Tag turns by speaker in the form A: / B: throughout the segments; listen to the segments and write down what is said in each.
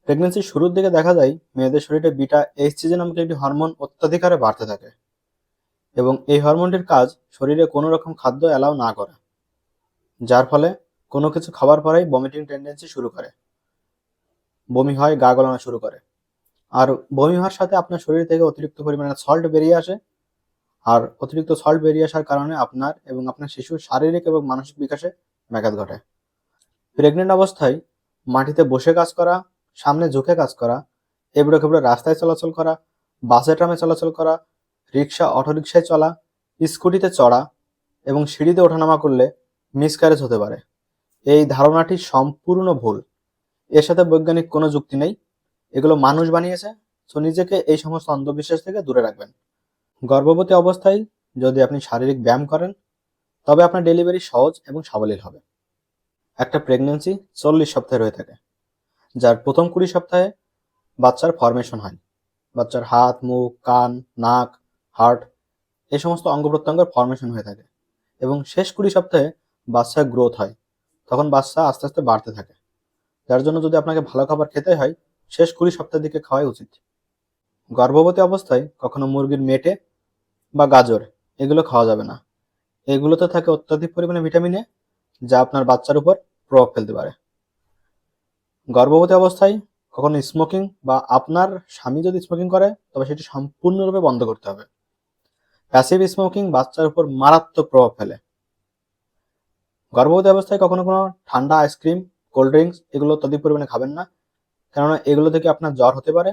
A: প্রেগন্যান্সির শুরুর দিকে দেখা যায় মেয়েদের শরীরে বিটা এইচসিজি নামক একটি হরমোন অত্যাধিক হারে বাড়তে থাকে এবং এই হরমোনটির কাজ শরীরে কোনো রকম খাদ্য অ্যালাউ না করা, যার ফলে কোনো কিছু খাবার পরেই ভমিটিং টেন্ডেন্সি শুরু করে, বমি হয়, গা গলানো শুরু করে। আর বমি হওয়ার সাথে আপনার শরীর থেকে অতিরিক্ত পরিমাণে সল্ট বেরিয়ে আসে। আর অতিরিক্ত সল্ট বেরিয়ে আসার কারণে আপনার এবং আপনার শিশুর শারীরিক এবং মানসিক বিকাশে ব্যাঘাত ঘটে। প্রেগনেন্ট অবস্থায় মাটিতে বসে কাজ করা, সামনে ঝুঁকে কাজ করা, এবড়ো খেবড়ো রাস্তায় চলাচল করা, বাসে ট্রামে চলাচল করা, রিক্সা অটোরিকশায় চলা, স্কুটিতে চড়া এবং সিঁড়িতে ওঠানামা করলে মিসক্যারেজ হতে পারে। এই ধারণাটি সম্পূর্ণ ভুল। এর সাথে বৈজ্ঞানিক কোনো যুক্তি নেই। এগুলো মানুষ বানিয়েছে। সো নিজেকে এই সমস্ত অন্ধবিশ্বাস থেকে দূরে রাখবেন। গর্ভবতী অবস্থায় যদি আপনি শারীরিক ব্যায়াম করেন তবে আপনার ডেলিভারি সহজ এবং সাবলীল হবে। একটা প্রেগন্যান্সি 40 সপ্তাহে হয়ে থাকে, যার প্রথম 20 সপ্তাহে বাচ্চার ফরমেশন হয়। বাচ্চার হাত, মুখ, কান, নাক, হার্ট এই সমস্ত অঙ্গ প্রত্যঙ্গের ফরমেশন হয়ে থাকে এবং শেষ 20 সপ্তাহে বাচ্চার গ্রোথ হয়। তখন বাচ্চা আস্তে আস্তে বাড়তে থাকে, যার জন্য যদি আপনাকে ভালো খাবার খেতে হয় শেষ 20 সপ্তাহের দিকে খাওয়াই উচিত। গর্ভবতী অবস্থায় কখনো মুরগির মেটে বা গাজর এগুলো খাওয়া যাবে না। এগুলোতে থাকে অত্যাধিক পরিমাণে ভিটামিন এ, যা আপনার বাচ্চার উপর প্রভাব ফেলতে পারে। গর্ভবতী অবস্থায় কখনো স্মোকিং বা আপনার স্বামী যদি স্মোকিং করে তবে সেটি সম্পূর্ণরূপে বন্ধ করতে হবে। প্যাসিভ স্মোকিং বাচ্চার উপর মারাত্মক প্রভাব ফেলে। গর্ভবতী অবস্থায় কখনো কোনো ঠান্ডা আইসক্রিম, কোল্ড ড্রিঙ্কস এগুলো অত্যাধিক পরিমাণে খাবেন না, কেননা এগুলো থেকে আপনার জ্বর হতে পারে।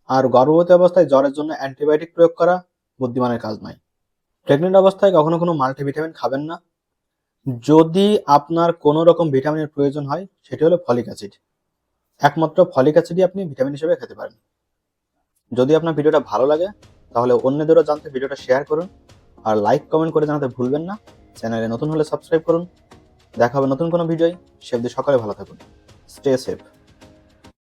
A: আর গর্ভবতী অবস্থায় জ্বরের জন্য অ্যান্টিবায়োটিক প্রয়োগ করা বুদ্ধিমানের কাজ নয়। প্রেগনেন্ট অবস্থায় কখনো কোনো মাল্টিভিটামিন খাবেন না। যদি আপনার কোনো রকম ভিটামিনের প্রয়োজন হয় সেটি হলো ফলিক অ্যাসিড। একমাত্র ফলিক অ্যাসিডই আপনি ভিটামিন হিসেবে খেতে পারেন। যদি আপনার ভিডিওটা ভালো লাগে তাহলে অন্যদেরও জানতে ভিডিওটা শেয়ার করুন আর লাইক কমেন্ট করে জানাতে ভুলবেন না। চ্যানেলে নতুন হলে সাবস্ক্রাইব করুন। দেখা হবে নতুন কোনো ভিডিওয়। সে অবধি সকলে ভালো থাকুন। Stay safe.